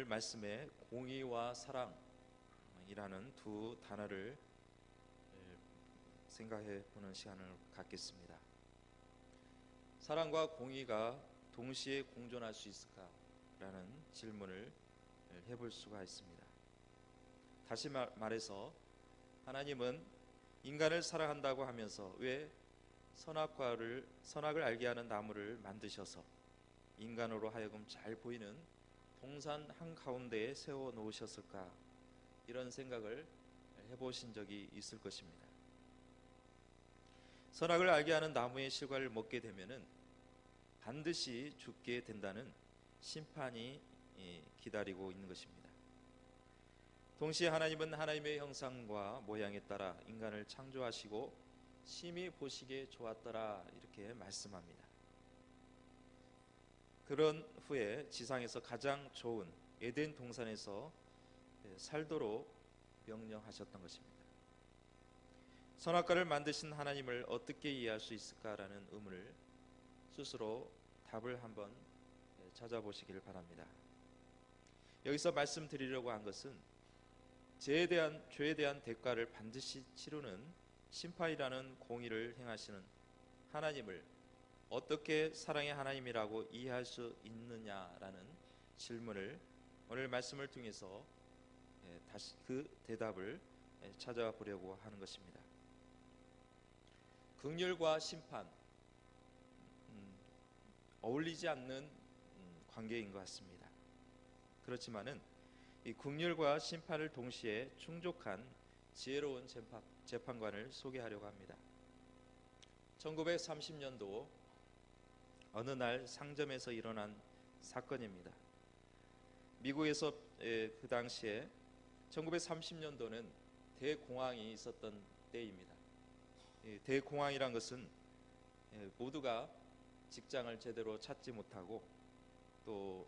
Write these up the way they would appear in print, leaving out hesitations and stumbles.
말씀에 공의와 사랑이라는 두 단어를 생각해 보는 시간을 갖겠습니다. 사랑과 공의가 동시에 공존할 수 있을까라는 질문을 해볼 수가 있습니다. 다시 말해서 하나님은 인간을 사랑한다고 하면서 왜 선악을 알게 하는 나무를 만드셔서 인간으로 하여금 잘 보이는 동산 한가운데에 세워 놓으셨을까? 이런 생각을 해보신 적이 있을 것입니다. 선악을 알게 하는 나무의 실과를 먹게 되면은 반드시 죽게 된다는 심판이 기다리고 있는 것입니다. 동시에 하나님은 하나님의 형상과 모양에 따라 인간을 창조하시고 심히 보시기에 좋았더라 이렇게 말씀합니다. 그런 후에 지상에서 가장 좋은 에덴 동산에서 살도록 명령하셨던 것입니다. 선악과를 만드신 하나님을 어떻게 이해할 수 있을까라는 의문을 스스로 답을 한번 찾아보시기를 바랍니다. 여기서 말씀드리려고 한 것은 죄에 대한 대가를 반드시 치르는 심판이라는 공의를 행하시는 하나님을 어떻게 사랑의 하나님이라고 이해할 수 있느냐라는 질문을 오늘 말씀을 통해서 다시 그 대답을 찾아보려고 하는 것입니다. 긍휼과 심판 어울리지 않는 관계인 것 같습니다. 그렇지만은 이 긍휼과 심판을 동시에 충족한 지혜로운 재판관을 소개하려고 합니다. 1930년도 어느 날 상점에서 일어난 사건입니다. 미국에서 그 당시에 1930년도는 대공황이 있었던 때입니다. 대공황이란 것은 모두가 직장을 제대로 찾지 못하고 또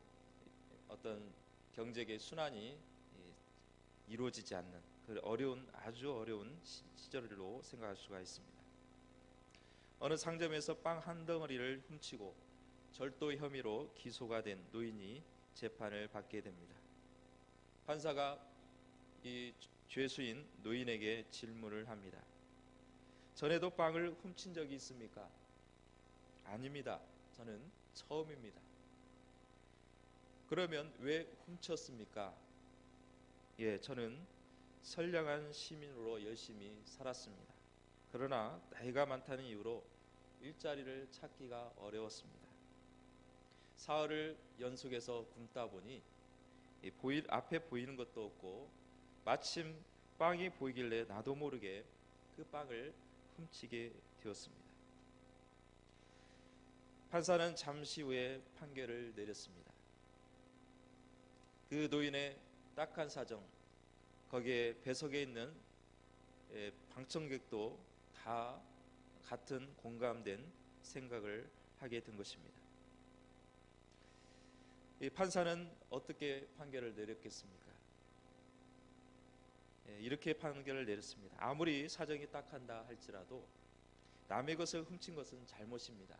어떤 경제의 순환이 이루어지지 않는 그 아주 어려운 시절로 생각할 수가 있습니다. 어느 상점에서 빵 한 덩어리를 훔치고 절도 혐의로 기소가 된 노인이 재판을 받게 됩니다. 판사가 이 죄수인 노인에게 질문을 합니다. 전에도 빵을 훔친 적이 있습니까? 아닙니다. 저는 처음입니다. 그러면 왜 훔쳤습니까? 저는 선량한 시민으로 열심히 살았습니다. 그러나 나이가 많다는 이유로 일자리를 찾기가 어려웠습니다. 사흘을 연속해서 굶다 보니 앞에 보이는 것도 없고 마침 빵이 보이길래 나도 모르게 그 빵을 훔치게 되었습니다. 판사는 잠시 후에 판결을 내렸습니다. 그 노인의 딱한 사정, 거기에 배석에 있는 방청객도 다 같은 공감된 생각을 하게 된 것입니다. 이 판사는 어떻게 판결을 내렸겠습니까? 이렇게 판결을 내렸습니다. 아무리 사정이 딱한다 할지라도 남의 것을 훔친 것은 잘못입니다.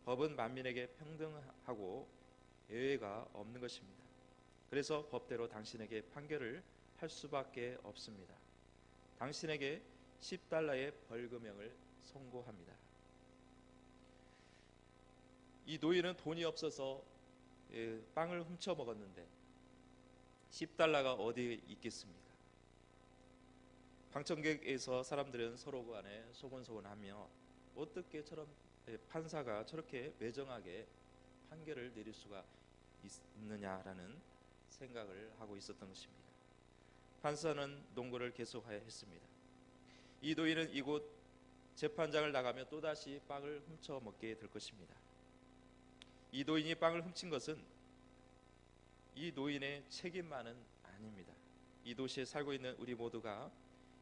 법은 만민에게 평등하고 예외가 없는 것입니다. 그래서 법대로 당신에게 판결을 할 수밖에 없습니다. 당신에게 $10의 벌금형을 선고합니다. 이 노인은 돈이 없어서 빵을 훔쳐 먹었는데 $10가 어디에 있겠습니까? 방청객에서 사람들은 서로 간에 소곤소곤하며 어떻게 판사가 저렇게 매정하게 판결을 내릴 수가 있느냐라는 생각을 하고 있었던 것입니다. 판사는 논거를 계속했습니다. 이 노인은 이곳 재판장을 나가며 또다시 빵을 훔쳐 먹게 될 것입니다. 이 노인이 빵을 훔친 것은 이 노인의 책임만은 아닙니다. 이 도시에 살고 있는 우리 모두가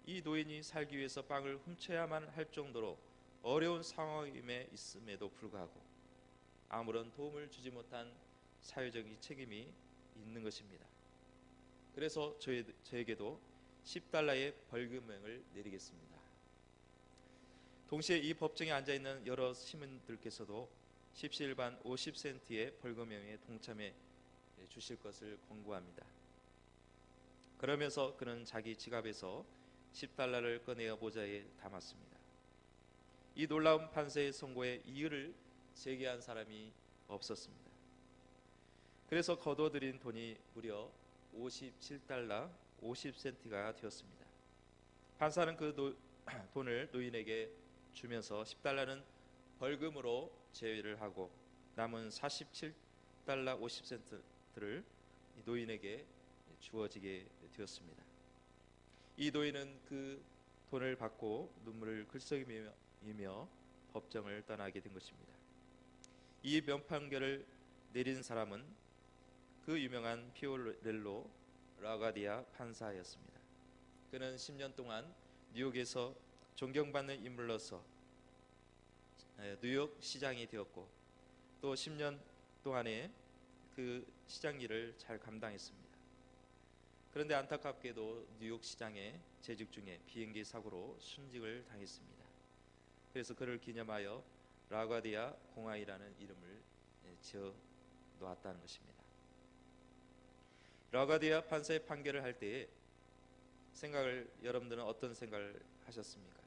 이 노인이 살기 위해서 빵을 훔쳐야만 할 정도로 어려운 상황임에 있음에도 불구하고 아무런 도움을 주지 못한 사회적인 책임이 있는 것입니다. 그래서 저에게도 $10의 벌금형을 내리겠습니다. 동시에 이 법정에 앉아있는 여러 시민들께서도 십시일반 50센트의 벌금형에 동참해 주실 것을 권고합니다. 그러면서 그는 자기 지갑에서 10달러를 꺼내어 모자에 담았습니다. 이 놀라운 판사의 선고에 이의를 제기한 사람이 없었습니다. 그래서 거둬들인 돈이 무려 57달러 50센트가 되었습니다. 판사는 그 돈을 노인에게 주면서 10달러는 벌금으로 제외를 하고 남은 47달러 50센트를 노인에게 주어지게 되었습니다. 이 노인은 그 돈을 받고 눈물을 글썽이며 법정을 떠나게 된 것입니다. 이 명판결을 내린 사람은 그 유명한 피오렐로 라가디아 판사였습니다. 그는 10년 동안 뉴욕에서 존경받는 인물로서 뉴욕 시장이 되었고 또 10년 동안에 그 시장 일을 잘 감당했습니다. 그런데 안타깝게도 뉴욕 시장에 재직 중에 비행기 사고로 순직을 당했습니다. 그래서 그를 기념하여 라가디아 공항이라는 이름을 지어 놓았다는 것입니다. 라가디아 판사의 판결을 할 때에 여러분들은 어떤 생각을 하셨습니까?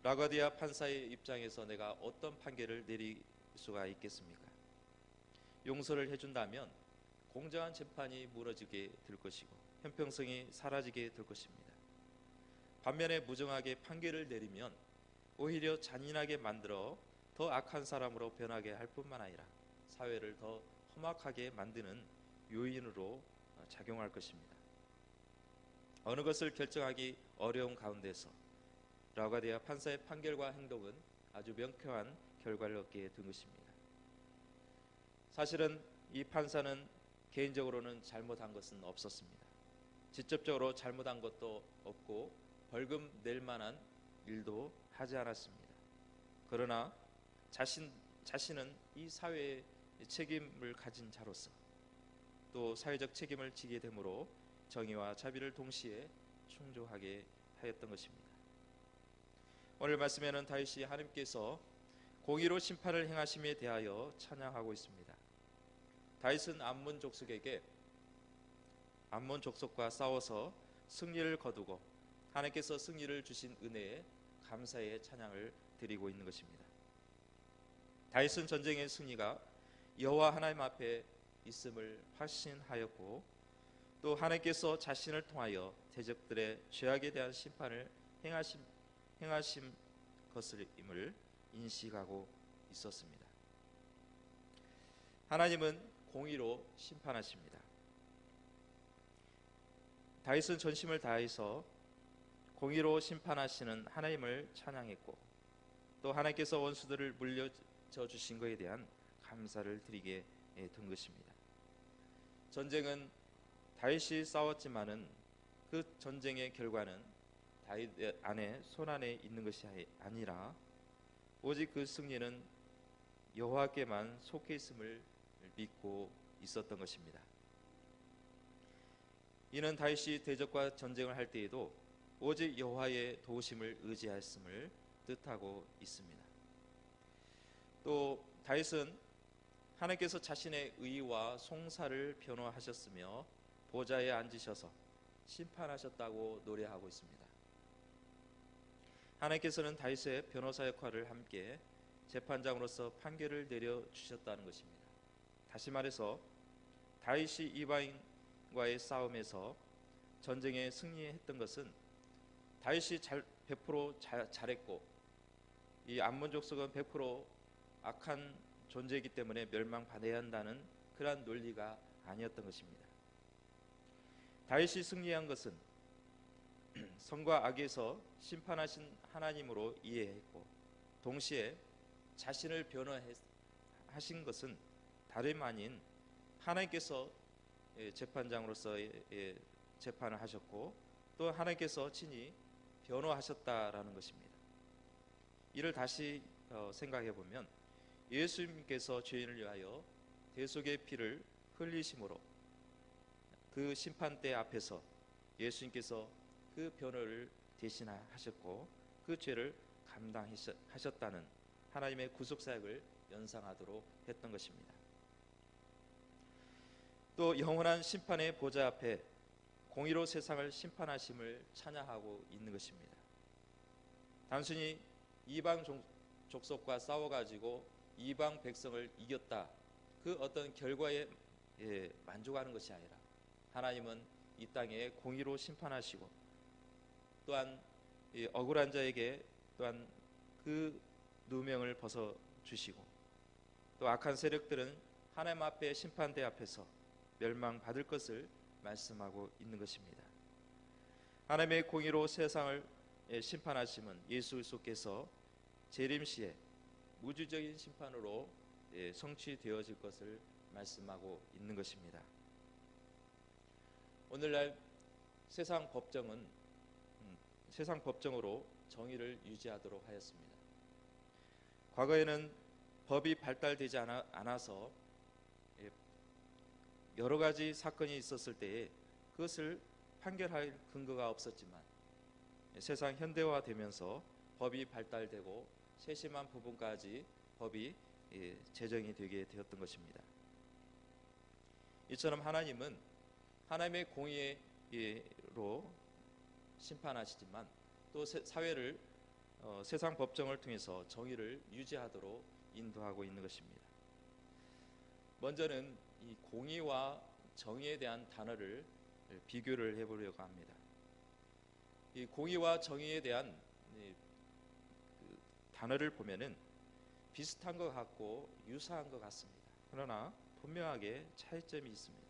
라가디아 판사의 입장에서 내가 어떤 판결을 내릴 수가 있겠습니까? 용서를 해준다면 공정한 재판이 무너지게 될 것이고 형평성이 사라지게 될 것입니다. 반면에 무정하게 판결을 내리면 오히려 잔인하게 만들어 더 악한 사람으로 변하게 할 뿐만 아니라 사회를 더 험악하게 만드는 요인으로 작용할 것입니다. 어느 것을 결정하기 어려운 가운데서 라가디아 판사의 판결과 행동은 아주 명쾌한 결과를 얻게 된 것입니다. 사실은 이 판사는 개인적으로는 잘못한 것은 없었습니다. 직접적으로 잘못한 것도 없고 벌금 낼 만한 일도 하지 않았습니다. 그러나 자신은 이 사회의 책임을 가진 자로서 또 사회적 책임을 지게 되므로 정의와 자비를 동시에 충족하게 하였던 것입니다. 오늘 말씀에는 다윗이 하나님께서 공의로 심판을 행하심에 대하여 찬양하고 있습니다. 다윗은 암몬 족속과 싸워서 승리를 거두고 하나님께서 승리를 주신 은혜에 감사의 찬양을 드리고 있는 것입니다. 다윗은 전쟁의 승리가 여호와 하나님 앞에 있음을 확신하였고 또 하나님께서 자신을 통하여 대적들의 죄악에 대한 심판을 행하신 것임을 인식하고 있었습니다. 하나님은 공의로 심판하십니다. 다윗은 전심을 다해서 공의로 심판하시는 하나님을 찬양했고 또 하나님께서 원수들을 물려줘 주신 것에 대한 감사를 드리게 된 것입니다. 전쟁은 다윗이 싸웠지만은 그 전쟁의 결과는 다윗 안에 손안에 있는 것이 아니라 오직 그 승리는 여호와께만 속해 있음을 믿고 있었던 것입니다. 이는 다윗이 대적과 전쟁을 할 때에도 오직 여호와의 도우심을 의지하였음을 뜻하고 있습니다. 또 다윗은 하나님께서 자신의 의와 송사를 변호하셨으며 보좌에 앉으셔서 심판하셨다고 노래하고 있습니다. 하나님께서는 다윗의 변호사 역할을 함께 재판장으로서 판결을 내려주셨다는 것입니다. 다시 말해서 다윗이 이방인과의 싸움에서 전쟁에 승리했던 것은 다윗이 100% 잘했고 이 암몬 족속은 100% 악한 존재이기 때문에 멸망받아야 한다는 그러한 논리가 아니었던 것입니다. 다윗이 승리한 것은 선과 악에서 심판하신 하나님으로 이해했고 동시에 자신을 변호하신 것은 다름 아닌 하나님께서 재판장으로서 재판을 하셨고 또 하나님께서 친히 변호하셨다라는 것입니다. 이를 다시 생각해 보면 예수님께서 죄인을 위하여 대속의 피를 흘리심으로 그 심판대 앞에서 예수님께서 그 변호를 대신하셨고 그 죄를 감당하셨다는 하나님의 구속사역을 연상하도록 했던 것입니다. 또 영원한 심판의 보좌 앞에 공의로 세상을 심판하심을 찬양하고 있는 것입니다. 단순히 이방 족속과 싸워가지고 이방 백성을 이겼다, 그 어떤 결과에 만족하는 것이 아니라 하나님은 이 땅에 공의로 심판하시고 또한 이 억울한 자에게 또한 그 누명을 벗어주시고 또 악한 세력들은 하나님 앞에 심판대 앞에서 멸망받을 것을 말씀하고 있는 것입니다. 하나님의 공의로 세상을 심판하심은 예수 그리스도께서 재림시에 우주적인 심판으로 성취되어질 것을 말씀하고 있는 것입니다. 오늘날 세상 법정으로 정의를 유지하도록 하였습니다. 과거에는 법이 발달되지 않아서 여러 가지 사건이 있었을 때에 그것을 판결할 근거가 없었지만 세상 현대화되면서 법이 발달되고 세심한 부분까지 법이 제정이 되게 되었던 것입니다. 이처럼 하나님은 하나님의 공의로 심판하시지만 또 사회를 세상 법정을 통해서 정의를 유지하도록 인도하고 있는 것입니다. 먼저는 이 공의와 정의에 대한 단어를 비교를 해보려고 합니다. 이 공의와 정의에 대한 그 단어를 보면은 비슷한 것 같고 유사한 것 같습니다. 그러나 분명하게 차이점이 있습니다.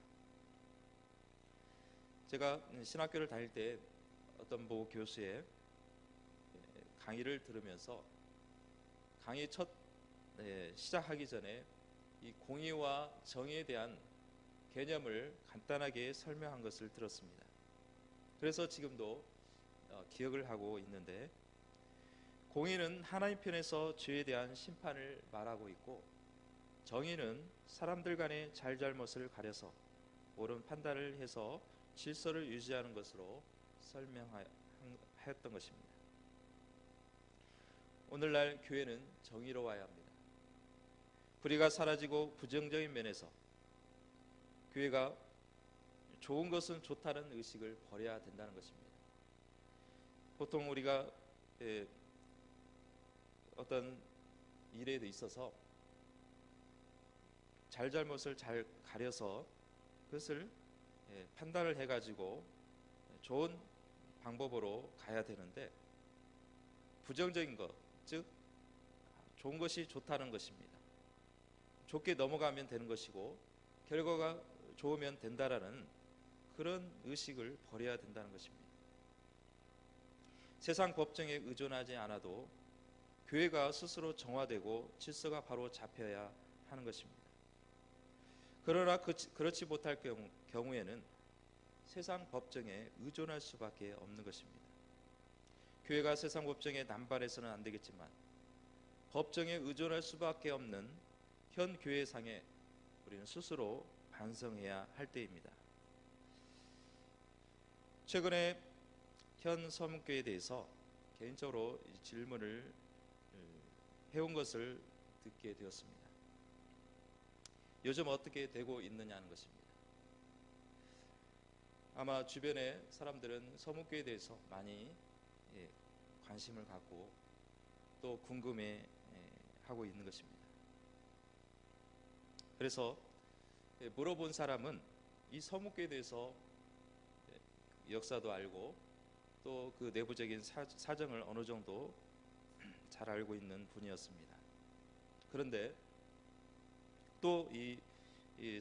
제가 신학교를 다닐 때 어떤 모 교수의 강의를 들으면서 강의 첫 시작하기 전에 이 공의와 정의에 대한 개념을 간단하게 설명한 것을 들었습니다. 그래서 지금도 기억을 하고 있는데, 공의는 하나님 편에서 죄에 대한 심판을 말하고 있고, 정의는 사람들 간의 잘잘못을 가려서 옳은 판단을 해서 질서를 유지하는 것으로 설명하였던 것입니다. 오늘날 교회는 정의로워야 합니다. 불의가 사라지고 부정적인 면에서 교회가 좋은 것은 좋다는 의식을 버려야 된다는 것입니다. 보통 우리가 어떤 일에 있어서 잘잘못을 잘 가려서 그것을 판단을 해가지고 좋은 방법으로 가야 되는데, 부정적인 것, 즉 좋은 것이 좋다는 것입니다. 좋게 넘어가면 되는 것이고 결과가 좋으면 된다라는 그런 의식을 버려야 된다는 것입니다. 세상 법정에 의존하지 않아도 교회가 스스로 정화되고 질서가 바로 잡혀야 하는 것입니다. 그러나 그렇지 못할 경우에는 세상 법정에 의존할 수밖에 없는 것입니다. 교회가 세상 법정에 남발해서는 안 되겠지만 법정에 의존할 수밖에 없는 현 교회상에 우리는 스스로 반성해야 할 때입니다. 최근에 현 서문교회에 대해서 개인적으로 질문을 해온 것을 듣게 되었습니다. 요즘 어떻게 되고 있느냐는 것입니다. 아마 주변의 사람들은 서문교회에 대해서 많이 관심을 갖고 또 궁금해하고 있는 것입니다. 그래서 물어본 사람은 이 서문교회에 대해서 역사도 알고 또 그 내부적인 사정을 어느 정도 잘 알고 있는 분이었습니다. 그런데 또 이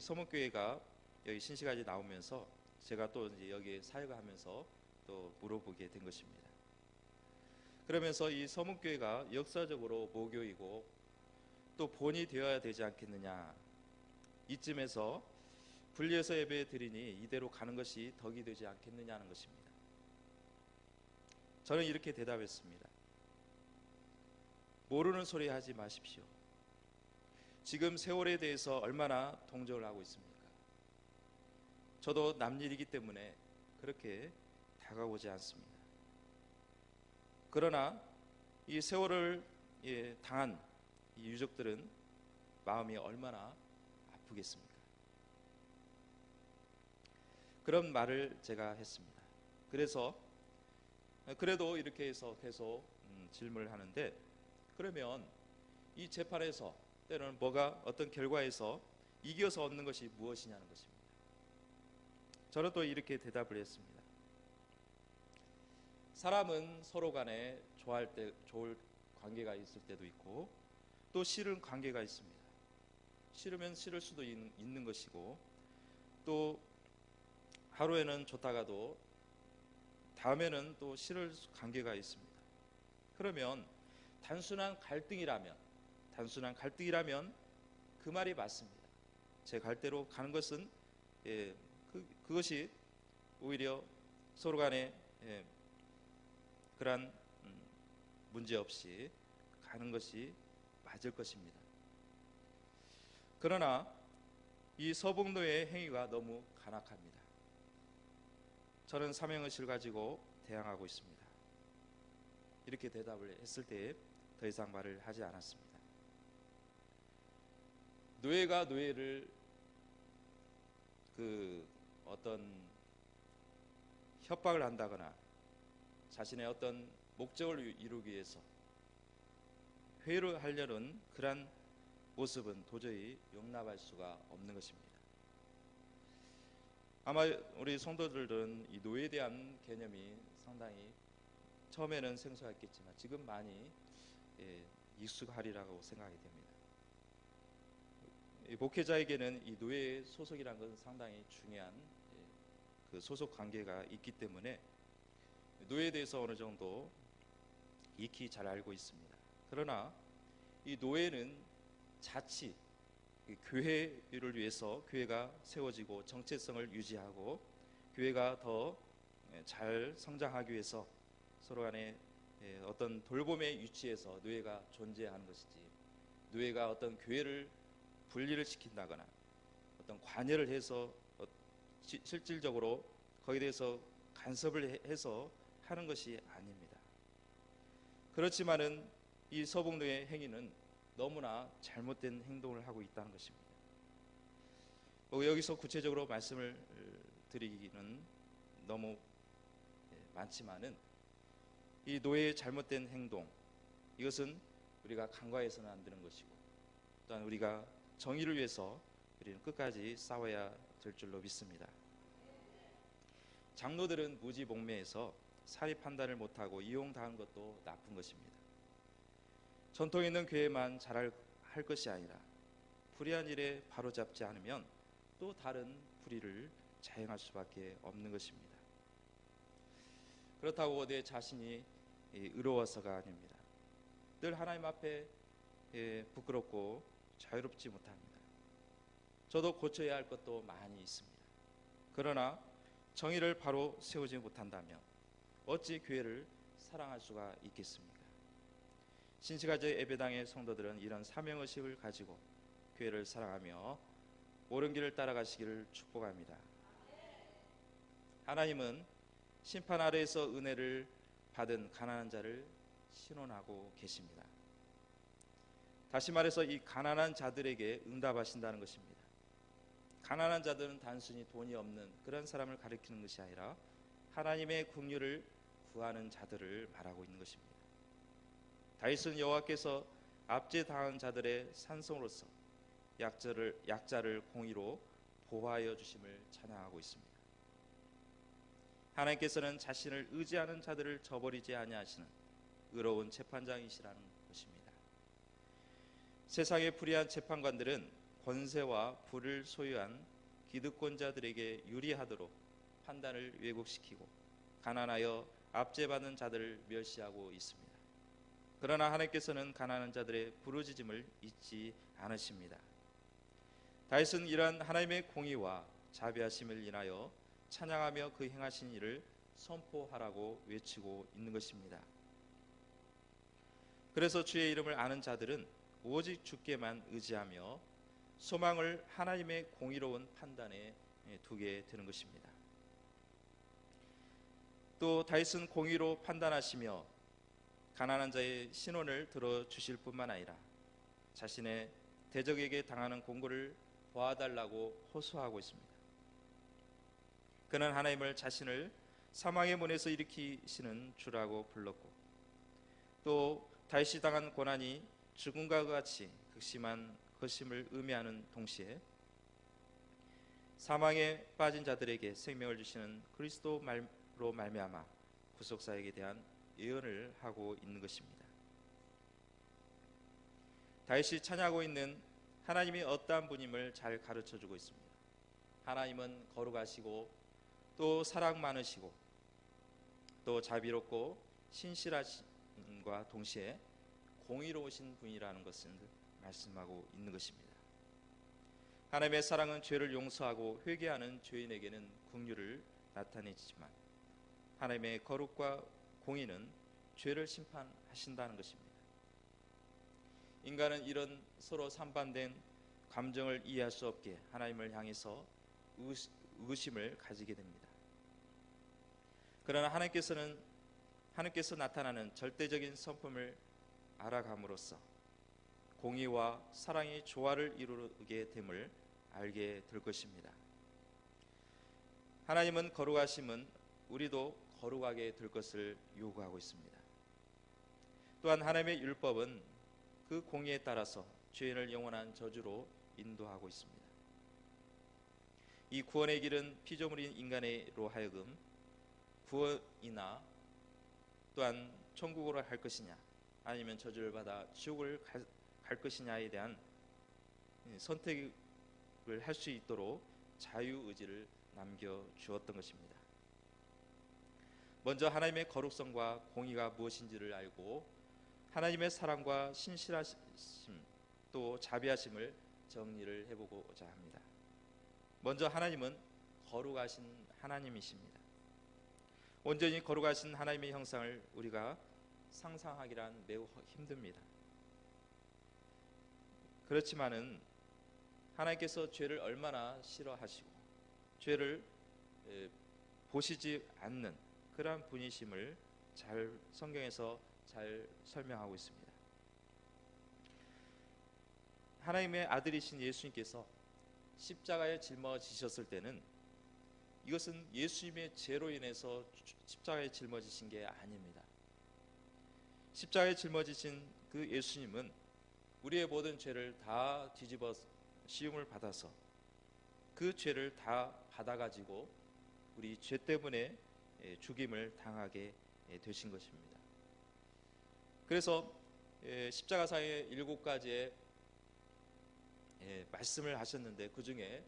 서문교회가 여기 신시가지 나오면서 제가 또 이제 여기에 사역을 하면서 또 물어보게 된 것입니다. 그러면서 이 서문교회가 역사적으로 모교이고 또 본이 되어야 되지 않겠느냐, 이쯤에서 분리해서 예배 드리니 이대로 가는 것이 덕이 되지 않겠느냐는 것입니다. 저는 이렇게 대답했습니다. 모르는 소리 하지 마십시오. 지금 세월에 대해서 얼마나 동정을 하고 있습니까? 저도 남일이기 때문에 그렇게 다가오지 않습니다. 그러나 이 세월을 당한 이 유족들은 마음이 얼마나 아프겠습니까? 그런 말을 제가 했습니다. 그래서 그래도 이렇게 해서 계속 질문을 하는데, 그러면 이 재판에서 때로는 뭐가 어떤 결과에서 이겨서 얻는 것이 무엇이냐는 것입니다. 저는 또 이렇게 대답을 했습니다. 사람은 서로 간에 좋을 관계가 있을 때도 있고 또 싫은 관계가 있습니다. 싫으면 싫을 수도 있는 것이고, 또 하루에는 좋다가도 다음에는 또 싫을 관계가 있습니다. 그러면 단순한 갈등이라면 그 말이 맞습니다. 제 갈대로 가는 것은 그것이 오히려 서로 간에 그러한 문제 없이 가는 것이 맞을 것입니다. 그러나 이 서북노의 행위가 너무 간악합니다. 저는 사명의식을 가지고 대항하고 있습니다. 이렇게 대답을 했을 때 더 이상 말을 하지 않았습니다. 노예가 노예를 어떤 협박을 한다거나 자신의 어떤 목적을 이루기 위해서 회유를 하려는 그러한 모습은 도저히 용납할 수가 없는 것입니다. 아마 우리 성도들은 이 노예에 대한 개념이 상당히 처음에는 생소했겠지만 지금 많이 익숙하리라고 생각이 됩니다. 목회자에게는 이 노예 소속이라는 것은 상당히 중요한 그 소속 관계가 있기 때문에 노예에 대해서 어느 정도 익히 잘 알고 있습니다. 그러나 이 노예는 자칫 교회를 위해서 교회가 세워지고 정체성을 유지하고 교회가 더 잘 성장하기 위해서 서로 간에 어떤 돌봄의 위치에서 노예가 존재하는 것이지, 노예가 어떤 교회를 분리를 시킨다거나 어떤 관여를 해서 실질적으로 거기에 대해서 간섭을 해서 하는 것이 아닙니다. 그렇지만은 이 서북노의 행위는 너무나 잘못된 행동을 하고 있다는 것입니다. 여기서 구체적으로 말씀을 드리기는 너무 많지만은 이 노예의 잘못된 행동, 이것은 우리가 간과해서는 안 되는 것이고, 또한 우리가 정의를 위해서 우리는 끝까지 싸워야 될 줄로 믿습니다. 장로들은 무지몽매해서 사리 판단을 못하고 이용당한 것도 나쁜 것입니다. 전통 있는 교회만 잘할 것이 아니라 불의한 일에 바로잡지 않으면 또 다른 불의를 자행할 수밖에 없는 것입니다. 그렇다고 내 자신이 의로워서가 아닙니다. 늘 하나님 앞에 부끄럽고 자유롭지 못합니다. 저도 고쳐야 할 것도 많이 있습니다. 그러나 정의를 바로 세우지 못한다면 어찌 교회를 사랑할 수가 있겠습니까? 신시가지 예배당의 성도들은 이런 사명의식을 가지고 교회를 사랑하며 옳은 길을 따라가시기를 축복합니다. 하나님은 심판 아래에서 은혜를 받은 가난한 자를 신원하고 계십니다. 다시 말해서 이 가난한 자들에게 응답하신다는 것입니다. 가난한 자들은 단순히 돈이 없는 그런 사람을 가리키는 것이 아니라 하나님의 긍휼을 구하는 자들을 말하고 있는 것입니다. 다윗은 여호와께서 압제당한 자들의 산성으로서 약자를 공의로 보호하여 주심을 찬양하고 있습니다. 하나님께서는 자신을 의지하는 자들을 저버리지 아니하시는 의로운 재판장이시라는 것입니다. 세상의 불의한 재판관들은 권세와 부를 소유한 기득권자들에게 유리하도록 판단을 왜곡시키고 가난하여 압제받는 자들을 멸시하고 있습니다. 그러나 하나님께서는 가난한 자들의 부르짖음을 잊지 않으십니다. 다윗은 이러한 하나님의 공의와 자비하심을 인하여 찬양하며 그 행하신 일을 선포하라고 외치고 있는 것입니다. 그래서 주의 이름을 아는 자들은 오직 주께만 의지하며 소망을 하나님의 공의로운 판단에 두게 되는 것입니다. 또 다윗은 공의로 판단하시며 가난한 자의 신원을 들어주실 뿐만 아니라 자신의 대적에게 당하는 공고를 보아달라고 호소하고 있습니다. 그는 하나님을 자신을 사망의 문에서 일으키시는 주라고 불렀고, 또 다윗이 당한 고난이 죽음과 같이 극심한 것임을 의미하는 동시에 사망에 빠진 자들에게 생명을 주시는 그리스도로 말미암아 구속사역에 대한 예언을 하고 있는 것입니다. 다윗이 찬양하고 있는 하나님이 어떠한 분임을 잘 가르쳐주고 있습니다. 하나님은 거룩하시고 또 사랑 많으시고 또 자비롭고 신실하신과 동시에 공의로우신 분이라는 것을 말씀하고 있는 것입니다. 하나님의 사랑은 죄를 용서하고 회개하는 죄인에게는 긍휼을 나타내지만 하나님의 거룩과 공의는 죄를 심판하신다는 것입니다. 인간은 이런 서로 상반된 감정을 이해할 수 없게 하나님을 향해서 의심을 가지게 됩니다. 그러나 하나님께서 나타나는 절대적인 성품을 알아감으로써 공의와 사랑이 조화를 이루게 됨을 알게 될 것입니다. 하나님은 거룩하심은 우리도 거룩하게 될 것을 요구하고 있습니다. 또한 하나님의 율법은 그 공의에 따라서 죄인을 영원한 저주로 인도하고 있습니다. 이 구원의 길은 피조물인 인간으로 하여금 구원이나 또한 천국으로 갈 것이냐 아니면 저주를 받아 지옥을 갈 것이냐에 대한 선택을 할 수 있도록 자유의지를 남겨주었던 것입니다. 먼저 하나님의 거룩성과 공의가 무엇인지를 알고 하나님의 사랑과 신실하심 또 자비하심을 정리를 해보고자 합니다. 먼저 하나님은 거룩하신 하나님이십니다. 온전히 거룩하신 하나님의 형상을 우리가 상상하기란 매우 힘듭니다. 그렇지만은 하나님께서 죄를 얼마나 싫어하시고 죄를 보시지 않는 그러한 분이심을 성경에서 잘 설명하고 있습니다. 하나님의 아들이신 예수님께서 십자가에 짊어지셨을 때는 이것은 예수님의 죄로 인해서 십자가에 짊어지신 게 아닙니다. 십자가에 짊어지신 그 예수님은 우리의 모든 죄를 다 뒤집어 씌움을 받아서 그 죄를 다 받아가지고 우리 죄 때문에 죽임을 당하게 되신 것입니다. 그래서 십자가상의 7가지의 말씀을 하셨는데 그 중에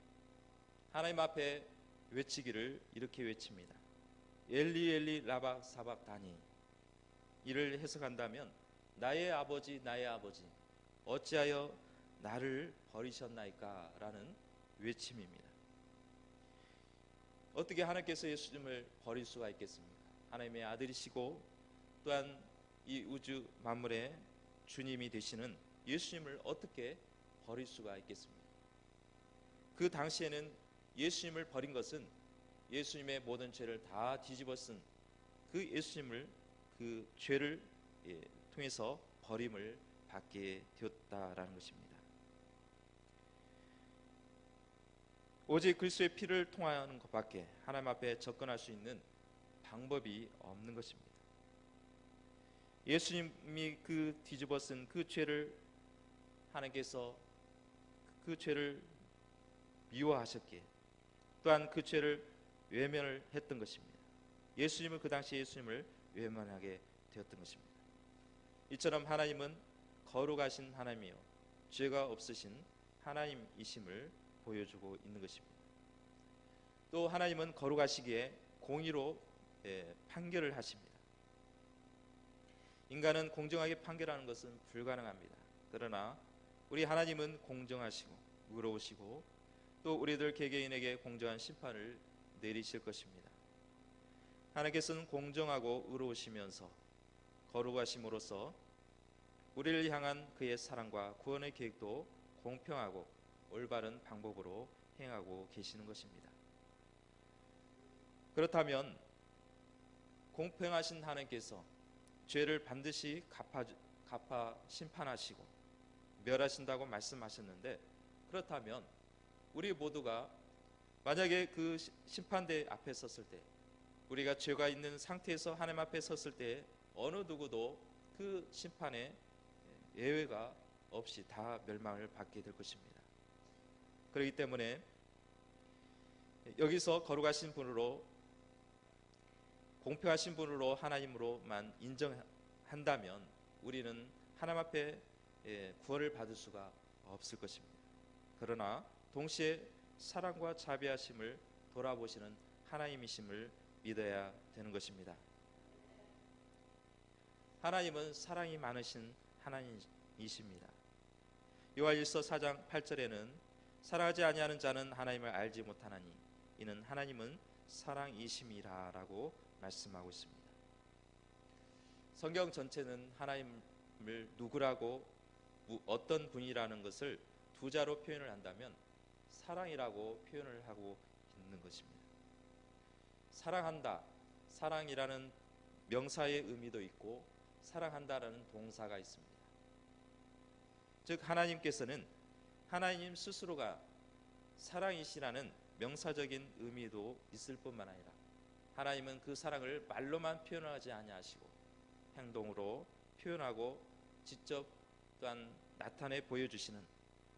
하나님 앞에 외치기를 이렇게 외칩니다. 엘리 엘리 라바 사박다니. 이를 해석한다면 나의 아버지 나의 아버지 어찌하여 나를 버리셨나이까 라는 외침입니다. 어떻게 하나님께서 예수님을 버릴 수가 있겠습니까? 하나님의 아들이시고 또한 이 우주 만물의 주님이 되시는 예수님을 어떻게 버릴 수가 있겠습니까? 그 당시에는 예수님을 버린 것은 예수님의 모든 죄를 다 뒤집어 쓴 그 예수님을 그 죄를 통해서 버림을 받게 되었다라는 것입니다. 오직 그리스도의 피를 통하는 것밖에 하나님 앞에 접근할 수 있는 방법이 없는 것입니다. 예수님이 그 뒤집어 쓴 그 죄를 하나님께서 그 죄를 미워하셨기에 또한 그 죄를 외면을 했던 것입니다. 예수님은 그 당시 예수님을 외면하게 되었던 것입니다. 이처럼 하나님은 거룩하신 하나님이요 죄가 없으신 하나님이심을 보여주고 있는 것입니다. 또 하나님은 거룩하시기에 공의로 판결을 하십니다. 인간은 공정하게 판결하는 것은 불가능합니다. 그러나 우리 하나님은 공정하시고 의로우시고 또 우리들 개개인에게 공정한 심판을 내리실 것입니다. 하나님께서는 공정하고 의로우시면서 거룩하심으로써 우리를 향한 그의 사랑과 구원의 계획도 공평하고 올바른 방법으로 행하고 계시는 것입니다. 그렇다면 공평하신 하나님께서 죄를 반드시 갚아 심판하시고 멸하신다고 말씀하셨는데 그렇다면 우리 모두가 만약에 그 심판대 앞에 섰을 때, 우리가 죄가 있는 상태에서 하나님 앞에 섰을 때 어느 누구도 그 심판에 예외가 없이 다 멸망을 받게 될 것입니다. 그렇기 때문에 여기서 거룩하신 분으로, 공평하신 분으로 하나님으로만 인정한다면 우리는 하나님 앞에 구원을 받을 수가 없을 것입니다. 그러나 동시에 사랑과 자비하심을 돌아보시는 하나님이심을 믿어야 되는 것입니다. 하나님은 사랑이 많으신 하나님이십니다. 요한일서 4장 8절에는 사랑하지 아니하는 자는 하나님을 알지 못하나니 이는 하나님은 사랑이심이라라고 말씀하고 있습니다. 성경 전체는 하나님을 누구라고, 어떤 분이라는 것을 두 자로 표현을 한다면 사랑이라고 표현을 하고 있는 것입니다. 사랑한다, 사랑이라는 명사의 의미도 있고 사랑한다라는 동사가 있습니다. 즉 하나님께서는 하나님 스스로가 사랑이시라는 명사적인 의미도 있을 뿐만 아니라 하나님은 그 사랑을 말로만 표현하지 아니하시고 행동으로 표현하고 직접 또한 나타내 보여주시는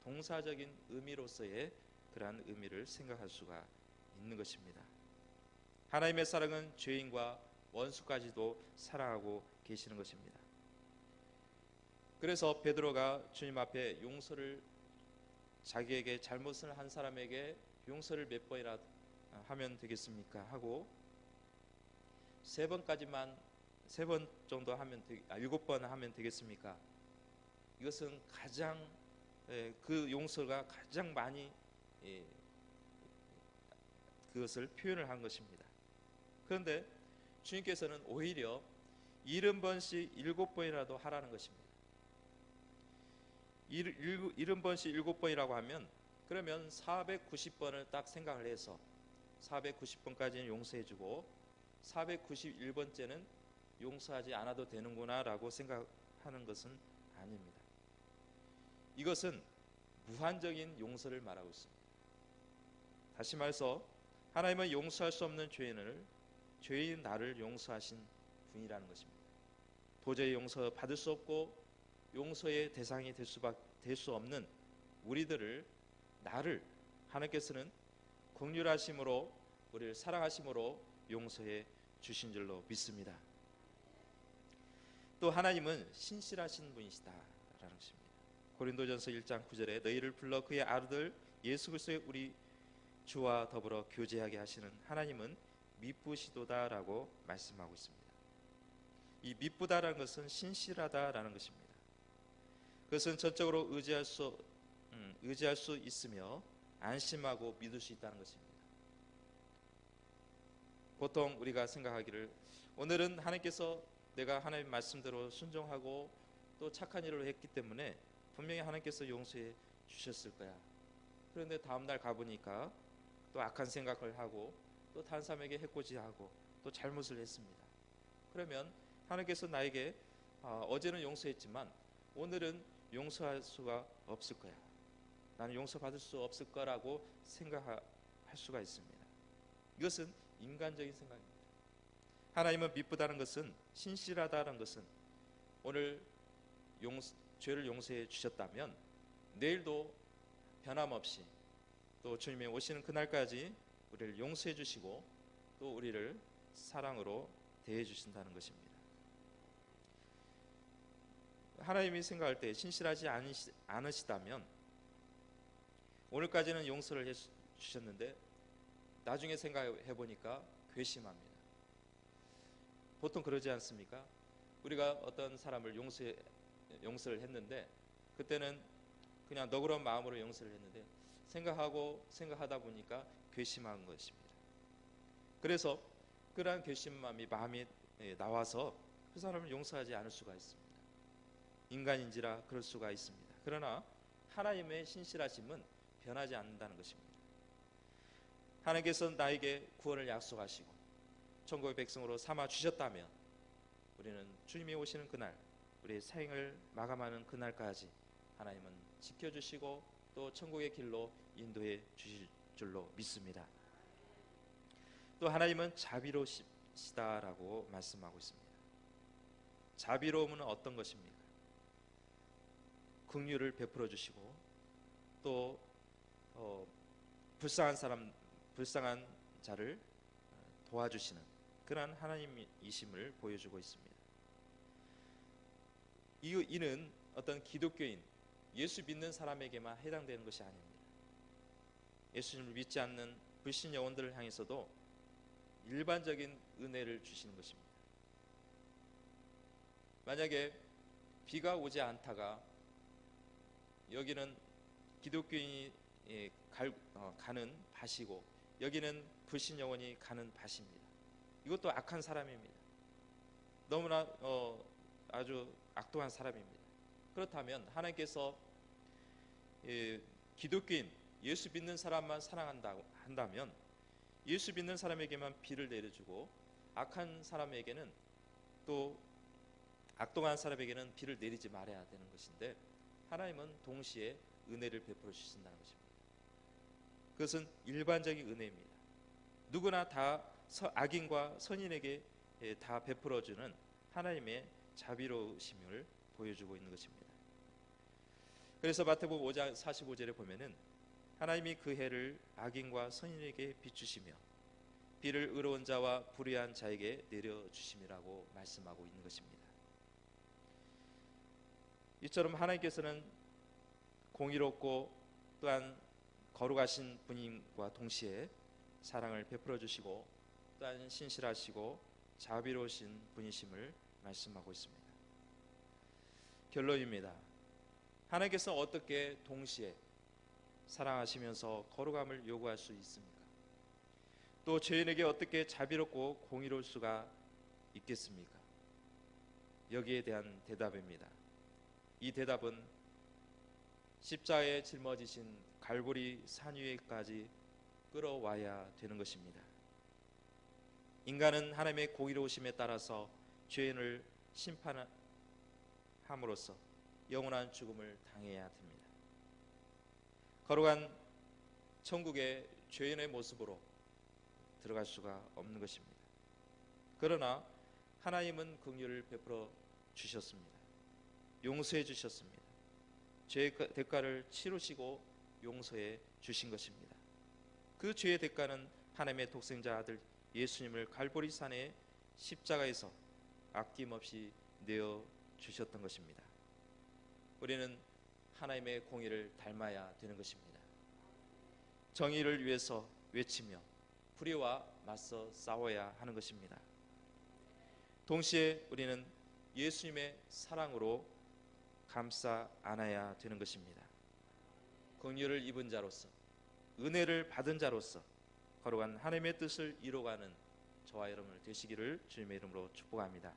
동사적인 의미로서의 그러한 의미를 생각할 수가 있는 것입니다. 하나님의 사랑은 죄인과 원수까지도 사랑하고 계시는 것입니다. 그래서 베드로가 주님 앞에 용서를, 자기에게 잘못을 한 사람에게 용서를 몇 번이나 하면 되겠습니까 하고 세 번 정도 하면 7번 하면 되겠습니까? 이것은 가장 그 용서가 가장 많이 그것을 표현을 한 것입니다. 그런데 주님께서는 오히려 70번씩 7번이라도 하라는 것입니다. 70번씩 7번이라고 하면 그러면 490번을 딱 생각을 해서 490번까지는 용서해주고 491번째는 용서하지 않아도 되는구나 라고 생각하는 것은 아닙니다. 이것은 무한적인 용서를 말하고 있습니다. 다시 말해서 하나님은 용서할 수 없는 죄인 나를 용서하신 분이라는 것입니다. 도저히 용서받을 수 없고 용서의 대상이 될 수 없는 우리들을, 나를 하나님께서는 긍휼하심으로 우리를 사랑하심으로 용서해 주신 줄로 믿습니다. 또 하나님은 신실하신 분이시다라는 것입니다. 고린도전서 1장 9절에 너희를 불러 그의 아들 예수 그리스도의 우리 주와 더불어 교제하게 하시는 하나님은 미쁘시도다라고 말씀하고 있습니다. 이 미쁘다라는 것은 신실하다라는 것입니다. 그것은 전적으로 의지할 수 있으며 안심하고 믿을 수 있다는 것입니다. 보통 우리가 생각하기를 오늘은 하나님께서 내가 하나님 말씀대로 순종하고 또 착한 일을 했기 때문에 분명히 하나님께서 용서해 주셨을 거야. 그런데 다음날 가보니까 또 악한 생각을 하고 또 다른 사람에게 해코지하고 또 잘못을 했습니다. 그러면 하나님께서 나에게 어제는 용서했지만 오늘은 용서할 수가 없을 거야. 나는 용서받을 수 없을 거라고 생각할 수가 있습니다. 이것은 인간적인 생각입니다. 하나님은 미쁘다는 것은, 신실하다는 것은 오늘 죄를 용서해 주셨다면 내일도 변함없이 또 주님이 오시는 그날까지 우리를 용서해 주시고 또 우리를 사랑으로 대해 주신다는 것입니다. 하나님이 생각할 때 신실하지 않으시다면 오늘까지는 용서를 해 주셨는데 나중에 생각해 보니까 괘씸합니다. 보통 그러지 않습니까? 우리가 어떤 사람을 용서를 했는데 그때는 그냥 너그러운 마음으로 용서를 했는데 생각하다 보니까 괘씸한 것입니다. 그래서 그러한 괘씸함이 마음에 나와서 그 사람을 용서하지 않을 수가 있습니다. 인간인지라 그럴 수가 있습니다. 그러나 하나님의 신실하심은 변하지 않는다는 것입니다. 하나님께서 나에게 구원을 약속하시고 천국의 백성으로 삼아 주셨다면 우리는 주님이 오시는 그날, 우리의 생을 마감하는 그날까지 하나님은 지켜주시고 또 천국의 길로 인도해 줄로 믿습니다. 또 하나님은 자비로우시다라고 말씀하고 있습니다. 자비로움은 어떤 것입니까? 긍휼을 베풀어 주시고 또 불쌍한 자를 도와주시는 그러한 하나님이심을 보여주고 있습니다. 이는 어떤 기독교인, 예수 믿는 사람에게만 해당되는 것이 아닙니다. 예수님을 믿지 않는 불신 영혼들을 향해서도 일반적인 은혜를 주시는 것입니다. 만약에 비가 오지 않다가 여기는 기독교인이 가는 밭이고 여기는 불신 영혼이 가는 밭입니다. 이것도 악한 사람입니다. 너무나 아주 악독한 사람입니다. 그렇다면 하나님께서 기독교인, 예수 믿는 사람만 한다면 예수 믿는 사람에게만 비를 내려주고 악한 사람에게는 또 악독한 사람에게는 비를 내리지 말아야 되는 것인데 하나님은 동시에 은혜를 베풀어 주신다는 것입니다. 그것은 일반적인 은혜입니다. 누구나 다 악인과 선인에게 다 베풀어주는 하나님의 자비로우심을 보여주고 있는 것입니다. 그래서 마태복음 5장 45절에 보면은 하나님이 그 해를 악인과 선인에게 비추시며 비를 의로운 자와 불의한 자에게 내려주심이라고 말씀하고 있는 것입니다. 이처럼 하나님께서는 공의롭고 또한 거룩하신 분임과 동시에 사랑을 베풀어 주시고 또한 신실하시고 자비로우신 분이심을 말씀하고 있습니다. 결론입니다. 하나님께서 어떻게 동시에 사랑하시면서 거룩함을 요구할 수 있습니까? 또 죄인에게 어떻게 자비롭고 공의로울 수가 있겠습니까? 여기에 대한 대답입니다. 이 대답은 십자가에 짊어지신 갈보리 산 위에까지 끌어와야 되는 것입니다. 인간은 하나님의 공의로우심에 따라서 죄인을 심판함으로써 영원한 죽음을 당해야 됩니다. 거룩한 천국의 죄인의 모습으로 들어갈 수가 없는 것입니다. 그러나 하나님은 긍휼을 베풀어 주셨습니다. 용서해 주셨습니다. 죄의 대가를 치르시고 용서해 주신 것입니다. 그 죄의 대가는 하나님의 독생자 아들 예수님을 갈보리산의 십자가에서 아낌없이 내어 주셨던 것입니다. 우리는 하나님의 공의를 닮아야 되는 것입니다. 정의를 위해서 외치며 불의와 맞서 싸워야 하는 것입니다. 동시에 우리는 예수님의 사랑으로 감싸 안아야 되는 것입니다. 긍휼을 입은 자로서, 은혜를 받은 자로서 거룩한 하나님의 뜻을 이루어가는 저와 여러분 되시기를 주님의 이름으로 축복합니다.